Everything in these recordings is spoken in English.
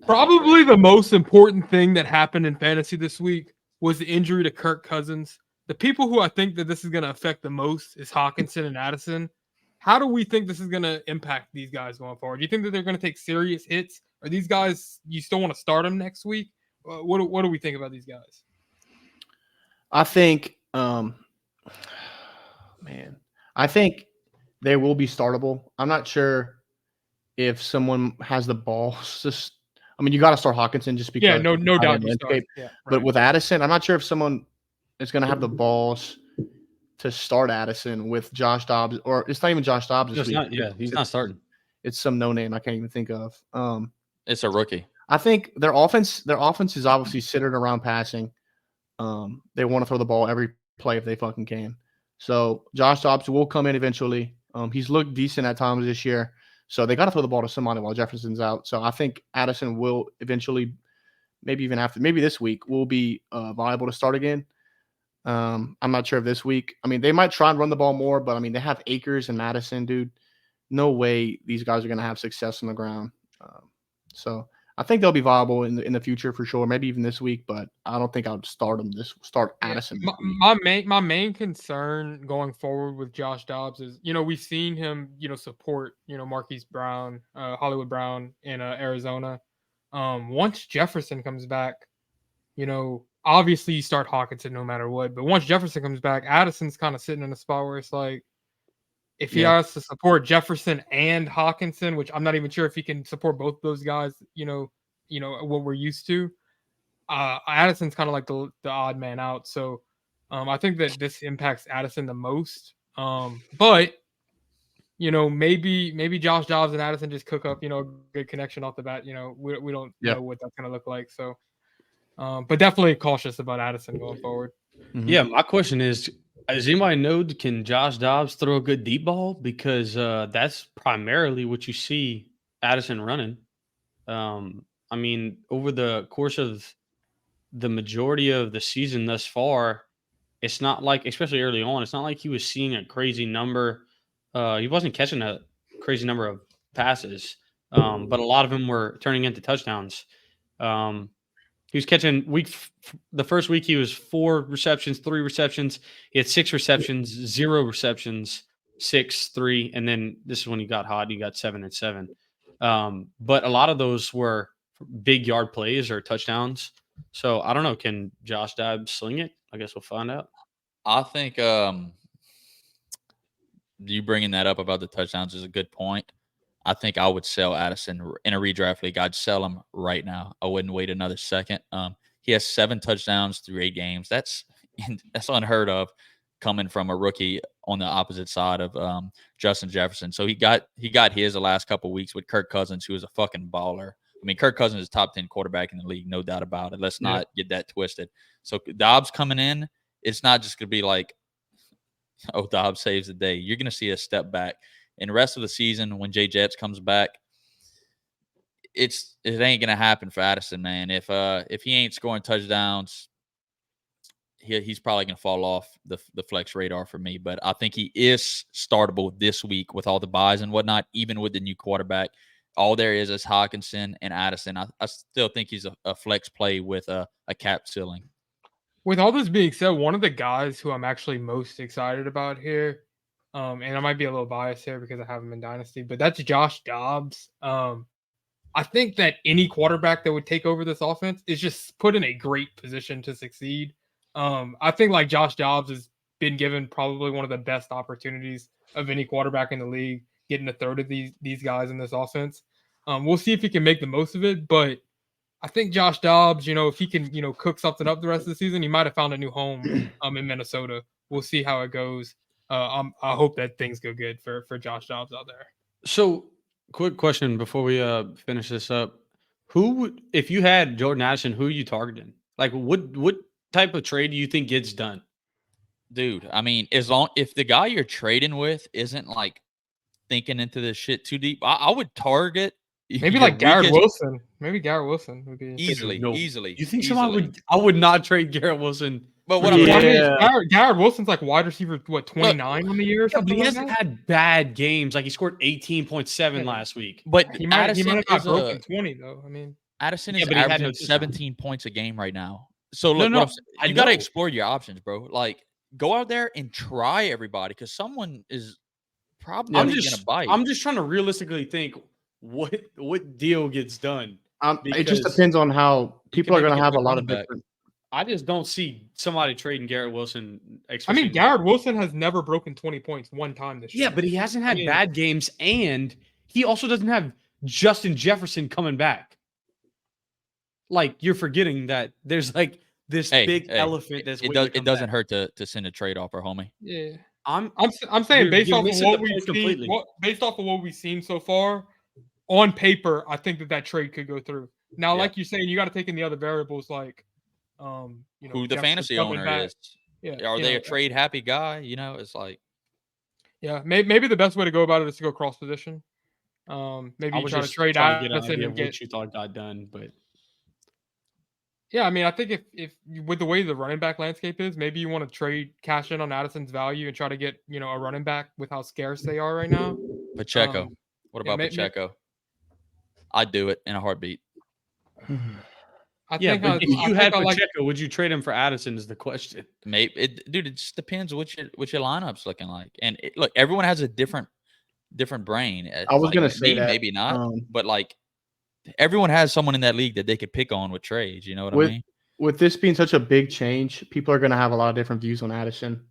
Probably the most important thing that happened in fantasy this week was the injury to Kirk Cousins. The people who I think that this is going to affect the most is Hockenson and Addison. How do we think this is going to impact these guys going forward? Do you think that they're going to take serious hits? Are these guys you still want to start them next week? What do we think about these guys? I think, man, I think they will be startable. I'm not sure if someone has the balls. Just, I mean, you got to start Hockenson just Yeah, because no of doubt the you start. landscape. Yeah, But right. with Addison, I'm not sure if someone is going to have the balls to start Addison with Josh Dobbs, or it's not even Josh Dobbs this Just week. not. Yeah, he's not starting. It's some no name I can't even think of. It's a rookie. I think their offense is obviously centered around passing. They want to throw the ball every play if they fucking can. So Josh Dobbs will come in eventually. He's looked decent at times this year. So they got to throw the ball to somebody while Jefferson's out. So I think Addison will eventually, maybe this week, will be viable to start again. I'm not sure if this week. I mean, they might try and run the ball more, but I mean, they have Akers and Madison, dude. No way these guys are going to have success on the ground. So I think they'll be viable in the future for sure. Maybe even this week, but I don't think I would start Addison. My main concern going forward with Josh Dobbs is, we've seen him, support, Marquise Brown, Hollywood Brown in Arizona. Once Jefferson comes back, obviously you start Hockenson no matter what. But once Jefferson comes back, Addison's kind of sitting in a spot where it's like, if he has to support Jefferson and Hockenson, which I'm not even sure if he can support both of those guys, what we're used to. Addison's kind of like the odd man out. So I think that this impacts Addison the most. But maybe Josh Dobbs and Addison just cook up, a good connection off the bat. We don't know what that's gonna look like. So but definitely cautious about Addison going forward. Mm-hmm. Yeah, my question is, does anybody know, can Josh Dobbs throw a good deep ball? Because that's primarily what you see Addison running. I mean, over the course of the majority of the season thus far, it's not like, especially early on, it's not like he was seeing a crazy number. He wasn't catching a crazy number of passes, but a lot of them were turning into touchdowns. He was catching the first week he was 4 receptions, 3 receptions. He had 6 receptions, 0 receptions, 6, 3, and then this is when he got hot. He got 7 and 7. But a lot of those were big yard plays or touchdowns. So I don't know. Can Josh Dobbs sling it? I guess we'll find out. I think you bringing that up about the touchdowns is a good point. I think I would sell Addison in a redraft league. I'd sell him right now. I wouldn't wait another second. He has 7 touchdowns through 8 games. That's unheard of coming from a rookie on the opposite side of Justin Jefferson. So he got his the last couple of weeks with Kirk Cousins, who is a fucking baller. I mean, Kirk Cousins is top 10 quarterback in the league, no doubt about it. Let's not get that twisted. So Dobbs coming in, it's not just going to be like, oh, Dobbs saves the day. You're going to see a step back. In the rest of the season, when Jay Jets comes back, it ain't gonna happen for Addison, man. If he ain't scoring touchdowns, he's probably gonna fall off the flex radar for me. But I think he is startable this week with all the buys and whatnot, even with the new quarterback. All there is Hockenson and Addison. I still think he's a flex play with a cap ceiling. With all this being said, one of the guys who I'm actually most excited about here, and I might be a little biased here because I have him in Dynasty, but that's Josh Dobbs. I think that any quarterback that would take over this offense is just put in a great position to succeed. I think like Josh Dobbs has been given probably one of the best opportunities of any quarterback in the league, getting a third of these guys in this offense. We'll see if he can make the most of it, but I think Josh Dobbs, if he can, cook something up the rest of the season, he might have found a new home in Minnesota. We'll see how it goes. I hope that things go good for Josh Dobbs out there. So, quick question before we finish this up: if you had Jordan Addison, who are you targeting? Like, what type of trade do you think gets done? Dude, I mean, if the guy you're trading with isn't like thinking into this shit too deep, I would target maybe like Garrett Wilson. Maybe Garrett Wilson would be easily. You think somebody would? I would not trade Garrett Wilson. But what Garrett Wilson's like wide receiver, 29 on the year or something. But he hasn't had bad games. Like he scored 18.7 last week. But he might have got broken 20 though. I mean, Addison Yeah, is but he had averaging no touchdowns. 17 points a game right now. So No, look, no, I you got to know. explore your options, bro. Like, go out there and try everybody because someone is probably I'm gonna just bite. I'm just trying to realistically think what deal gets done. It just Because depends on how You people can are going maybe to get a have a good lot running of back. different. I just don't see somebody trading Garrett Wilson. I especially mean, Garrett Wilson has never broken 20 points one time this year. Yeah, but he hasn't had mean- bad games, and he also doesn't have Justin Jefferson coming back. Like, you're forgetting that there's like this big elephant that's waiting to come it doesn't back. hurt to send a trade offer, homie. Yeah. I'm I'm saying You're- based you're off of missing what the we've point seen, completely. based off of what we've seen so far, on paper, I think that trade could go through. Now, Yeah. like you're saying, you got to take in the other variables like, you know, Who the Jefferson fantasy coming owner back. is? Yeah, Are you they know, a trade happy guy? You know, it's like Yeah, maybe the best way to go about it is to go cross position. Maybe I you was try to just trade trying to get an Addison idea and of get. what you thought got done, but Yeah, I mean, I think if with the way the running back landscape is, maybe you want to trade cash in on Addison's value and try to get a running back with how scarce they are right now. Pacheco. What yeah, about Pacheco? I'd do it in a heartbeat. I yeah, think but if you had I Pacheco, would you trade him for Addison? Is the question. Maybe dude, it just depends what your lineup's looking like. And look, everyone has a different brain. I was Like, going to say that. maybe not, but like everyone has someone in that league that they could pick on with trades. You know what I mean? With this being such a big change, people are going to have a lot of different views on Addison,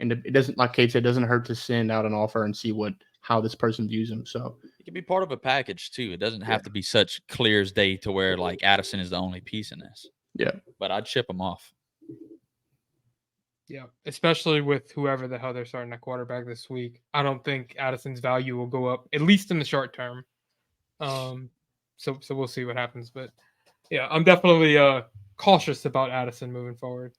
and it doesn't, like Kate said, it doesn't hurt to send out an offer and see how this person views him. So It can be part of a package too. It doesn't have to be such clear as day to where like Addison is the only piece in this. Yeah, but I'd ship him off. Yeah, especially with whoever the hell they're starting at quarterback this week. I don't think Addison's value will go up, at least in the short term. So we'll see what happens. But yeah, I'm definitely cautious about Addison moving forward.